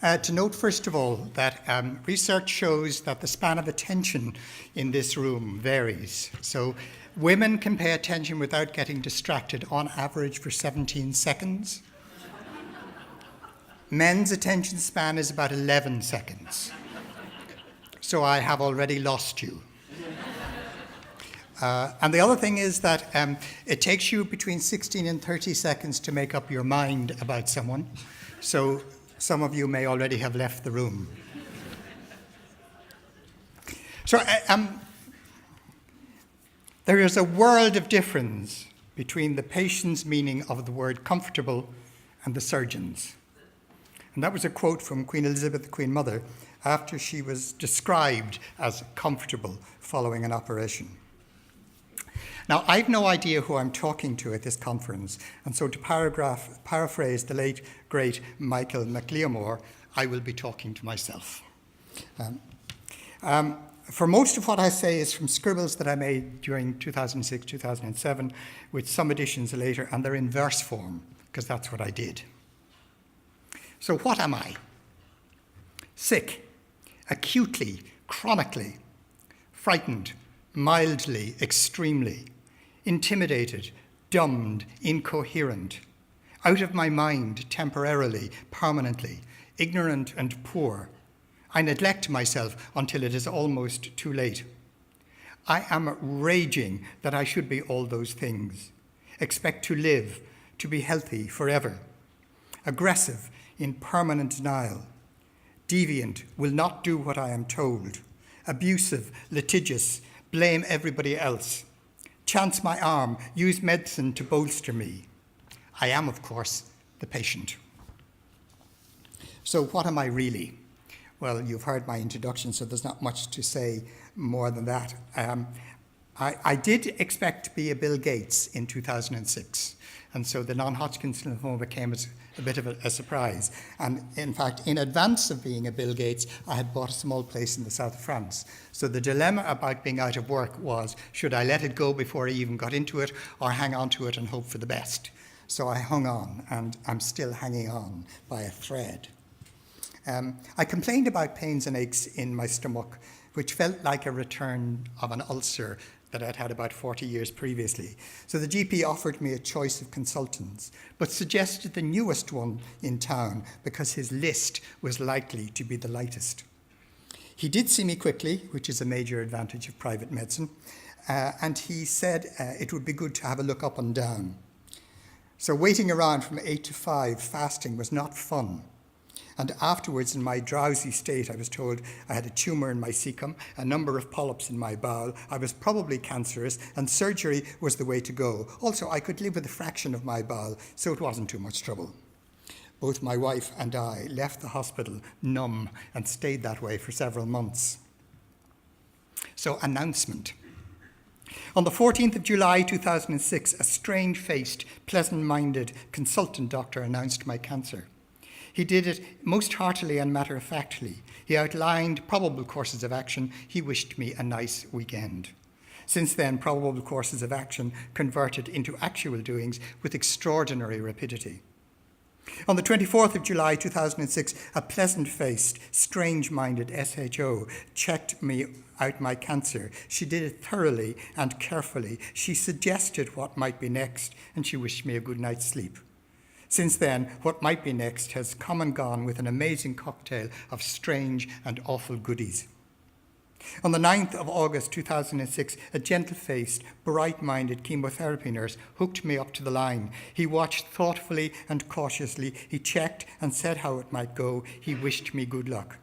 To note, first of all, that research shows that the span of attention in this room varies. So women can pay attention without getting distracted on average for 17 seconds. Men's attention span is about 11 seconds. So I have already lost you. And the other thing is that it takes you between 16 and 30 seconds to make up your mind about someone. So some of you may already have left the room. So there is a world of difference between the patient's meaning of the word comfortable and the surgeon's. And that was a quote from Queen Elizabeth, the Queen Mother, after she was described as comfortable following an operation. Now, I've no idea who I'm talking to at this conference, and so to paraphrase the late, great Michael McLeomore, I will be talking to myself. For most of what I say is from scribbles that I made during 2006, 2007, with some additions later, and they're in verse form, because that's what I did. So what am I? Sick, acutely, chronically, frightened, mildly, extremely, intimidated, dumbed, incoherent, out of my mind temporarily, permanently, ignorant and poor. I neglect myself until it is almost too late. I am raging that I should be all those things. Expect to live, to be healthy forever. Aggressive, in permanent denial. Deviant, will not do what I am told. Abusive, litigious, blame everybody else. Chance my arm, use medicine to bolster me. I am, of course, the patient. So what am I really? Well, you've heard my introduction, so there's not much to say more than that. I did expect to be a Bill Gates in 2006, and so the non-Hodgkin's lymphoma came as a bit of a surprise. And in fact, in advance of being a Bill Gates, I had bought a small place in the south of France. So the dilemma about being out of work was, should I let it go before I even got into it, or hang on to it and hope for the best? So I hung on, and I'm still hanging on by a thread. I complained about pains and aches in my stomach, which felt like a return of an ulcer that I'd had about 40 years previously. So the GP offered me a choice of consultants, but suggested the newest one in town because his list was likely to be the lightest. He did see me quickly, which is a major advantage of private medicine, and he said it would be good to have a look up and down. So waiting around from 8 to 5, fasting was not fun. And afterwards, in my drowsy state, I was told I had a tumour in my cecum, a number of polyps in my bowel, I was probably cancerous, and surgery was the way to go. Also, I could live with a fraction of my bowel, so it wasn't too much trouble. Both my wife and I left the hospital numb and stayed that way for several months. So, announcement. On the 14th of July 2006, a strange-faced, pleasant-minded consultant doctor announced my cancer. He did it most heartily and matter-of-factly. He outlined probable courses of action. He wished me a nice weekend. Since then, probable courses of action converted into actual doings with extraordinary rapidity. On the 24th of July 2006, a pleasant-faced, strange-minded SHO checked me out my cancer. She did it thoroughly and carefully. She suggested what might be next, and she wished me a good night's sleep. Since then, what might be next has come and gone with an amazing cocktail of strange and awful goodies. On the 9th of August 2006, a gentle-faced, bright-minded chemotherapy nurse hooked me up to the line. He watched thoughtfully and cautiously. He checked and said how it might go. He wished me good luck.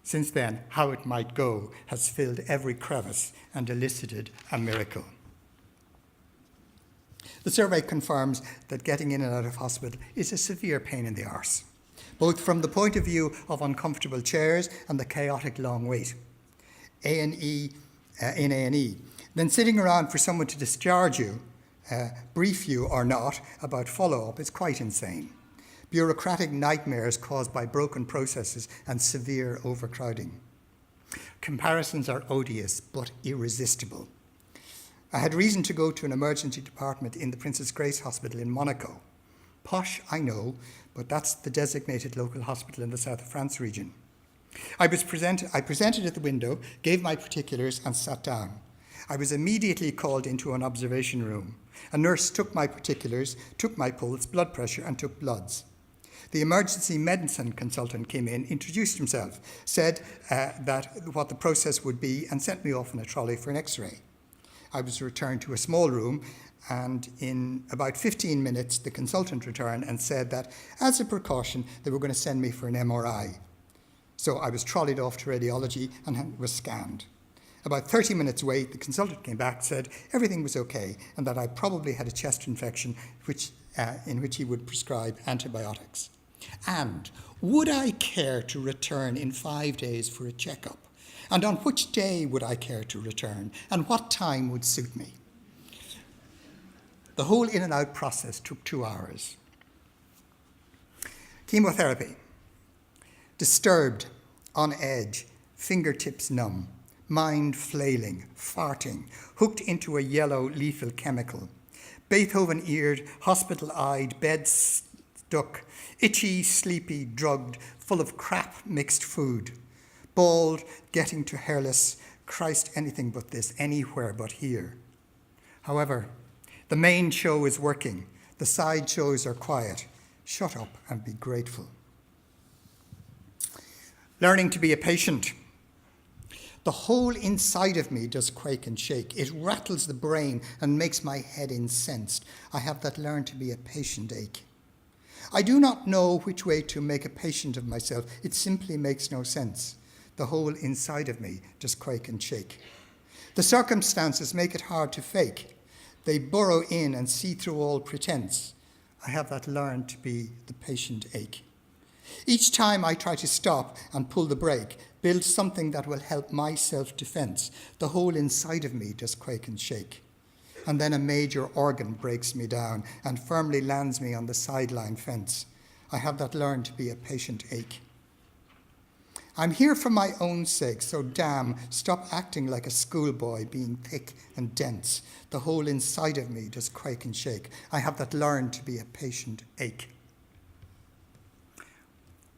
Since then, how it might go has filled every crevice and elicited a miracle. The survey confirms that getting in and out of hospital is a severe pain in the arse, both from the point of view of uncomfortable chairs and the chaotic long wait. A&E, in A&E. Then sitting around for someone to discharge you, brief you or not, about follow-up is quite insane. Bureaucratic nightmares caused by broken processes and severe overcrowding. Comparisons are odious but irresistible. I had reason to go to an emergency department in the Princess Grace Hospital in Monaco. Posh, I know, but that's the designated local hospital in the south of France region. I presented at the window, gave my particulars, and sat down. I was immediately called into an observation room. A nurse took my particulars, took my pulse, blood pressure, and took bloods. The emergency medicine consultant came in, introduced himself, said that what the process would be, and sent me off in a trolley for an X-ray. I was returned to a small room, and in about 15 minutes, the consultant returned and said that, as a precaution, they were going to send me for an MRI. So I was trolleyed off to radiology and was scanned. About 30 minutes wait, the consultant came back, said everything was okay, and that I probably had a chest infection in which he would prescribe antibiotics. And would I care to return in 5 days for a checkup? And on which day would I care to return? And what time would suit me? The whole in and out process took 2 hours. Chemotherapy. Disturbed, on edge, fingertips numb, mind flailing, farting, hooked into a yellow lethal chemical. Beethoven-eared, hospital-eyed, bed stuck, itchy, sleepy, drugged, full of crap mixed food. Bald, getting to hairless, Christ, anything but this, anywhere but here. However, the main show is working. The side shows are quiet. Shut up and be grateful. Learning to be a patient. The whole inside of me does quake and shake. It rattles the brain and makes my head incensed. I have that learn to be a patient ache. I do not know which way to make a patient of myself. It simply makes no sense. The whole inside of me does quake and shake. The circumstances make it hard to fake. They burrow in and see through all pretense. I have that learn to be the patient ache. Each time I try to stop and pull the brake, build something that will help my self-defense, the whole inside of me does quake and shake. And then a major organ breaks me down and firmly lands me on the sideline fence. I have that learn to be a patient ache. I'm here for my own sake, so damn, stop acting like a schoolboy, being thick and dense. The whole inside of me does quake and shake. I have that learn to be a patient ache.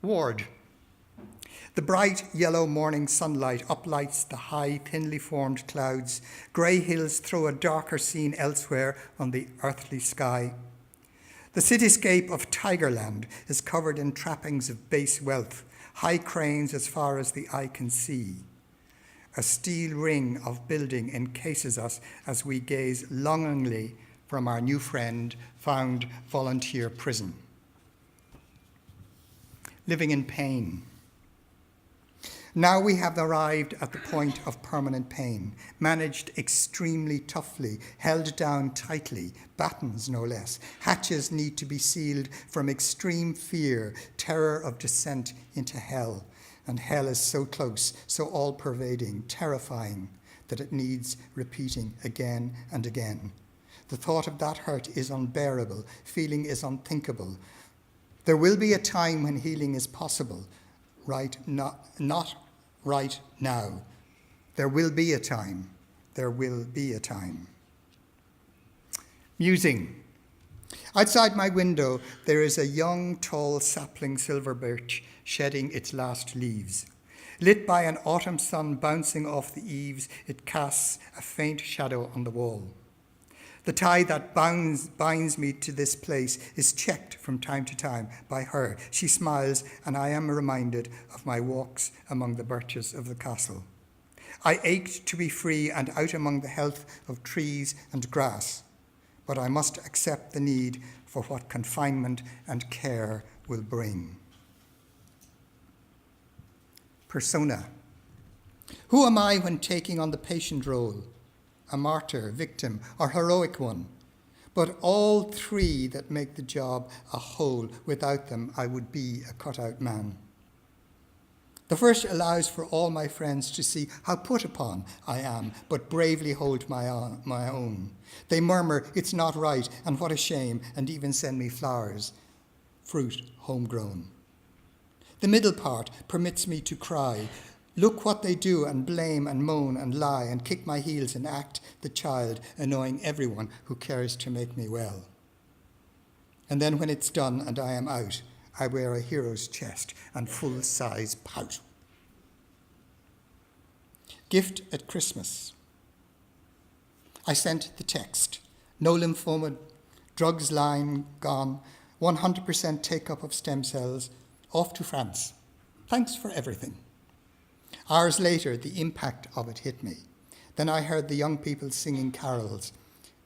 Ward. The bright yellow morning sunlight uplights the high, thinly formed clouds. Grey hills throw a darker scene elsewhere on the earthly sky. The cityscape of Tigerland is covered in trappings of base wealth, high cranes as far as the eye can see. A steel ring of building encases us as we gaze longingly from our new friend found volunteer prison. Living in pain. Now we have arrived at the point of permanent pain, managed extremely toughly, held down tightly, battens no less. Hatches need to be sealed from extreme fear, terror of descent into hell. And hell is so close, so all-pervading, terrifying, that it needs repeating again and again. The thought of that hurt is unbearable, feeling is unthinkable. There will be a time when healing is possible, not right now. There will be a time. There will be a time. Musing. Outside my window, there is a young, tall sapling silver birch shedding its last leaves. Lit by an autumn sun bouncing off the eaves, it casts a faint shadow on the wall. The tie that binds me to this place is checked from time to time by her. She smiles, and I am reminded of my walks among the birches of the castle. I ached to be free and out among the health of trees and grass, but I must accept the need for what confinement and care will bring. Persona. Who am I when taking on the patient role? A martyr, victim, or heroic one? But all three that make the job a whole. Without them, I would be a cut-out man. The first allows for all my friends to see how put upon I am, but bravely hold my own. They murmur, it's not right, and what a shame, and even send me flowers, fruit homegrown. The middle part permits me to cry, look what they do, and blame and moan and lie and kick my heels and act the child, annoying everyone who cares to make me well. And then when it's done and I am out, I wear a hero's chest and full-size pout. Gift at Christmas. I sent the text. No lymphoma, drugs line gone, 100% take-up of stem cells, off to France. Thanks for everything. Hours later, the impact of it hit me. Then I heard the young people singing carols,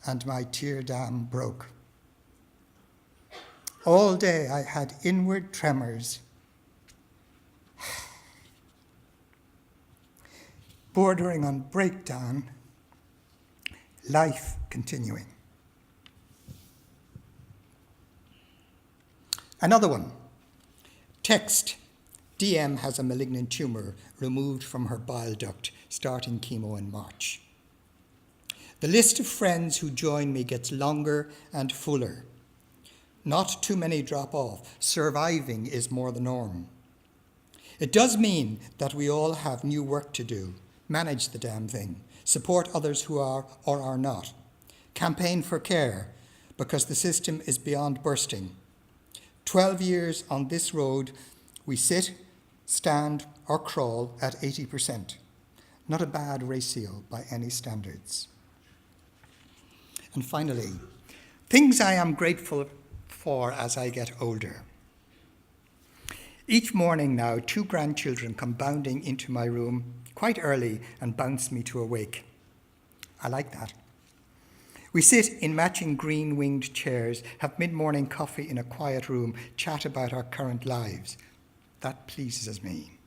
and my tear dam broke. All day I had inward tremors, bordering on breakdown, life continuing. Another one. Text. DM has a malignant tumour removed from her bile duct, starting chemo in March. The list of friends who join me gets longer and fuller. Not too many drop off. Surviving is more the norm. It does mean that we all have new work to do. Manage the damn thing. Support others who are or are not. Campaign for care, because the system is beyond bursting. 12 years on this road, we sit, stand, or crawl at 80%. Not a bad ratio by any standards. And finally, things I am grateful for as I get older. Each morning now, 2 grandchildren come bounding into my room quite early and bounce me to awake. I like that. We sit in matching green-winged chairs, have mid-morning coffee in a quiet room, chat about our current lives. That pleases me.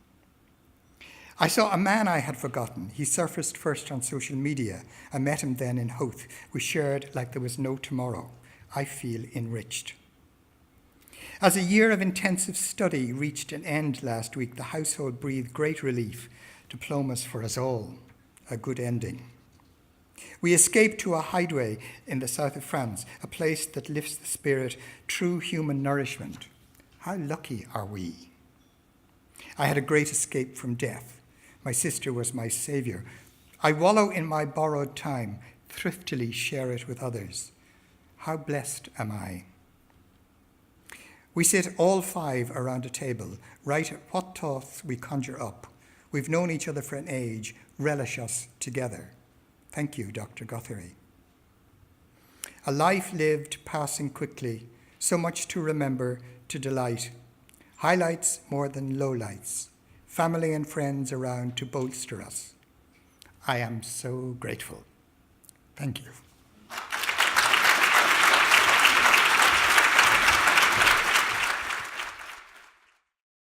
I saw a man I had forgotten. He surfaced first on social media. I met him then in Howth. We shared like there was no tomorrow. I feel enriched. As a year of intensive study reached an end last week, the household breathed great relief. Diplomas for us all. A good ending. We escaped to a hideaway in the south of France, a place that lifts the spirit, true human nourishment. How lucky are we? I had a great escape from death. My sister was my saviour. I wallow in my borrowed time, thriftily share it with others. How blessed am I? We sit all 5 around a table, write what thoughts we conjure up. We've known each other for an age, relish us together. Thank you, Dr. Guthrie. A life lived passing quickly, so much to remember, to delight. Highlights more than lowlights. Family and friends around to bolster us. I am so grateful. Thank you.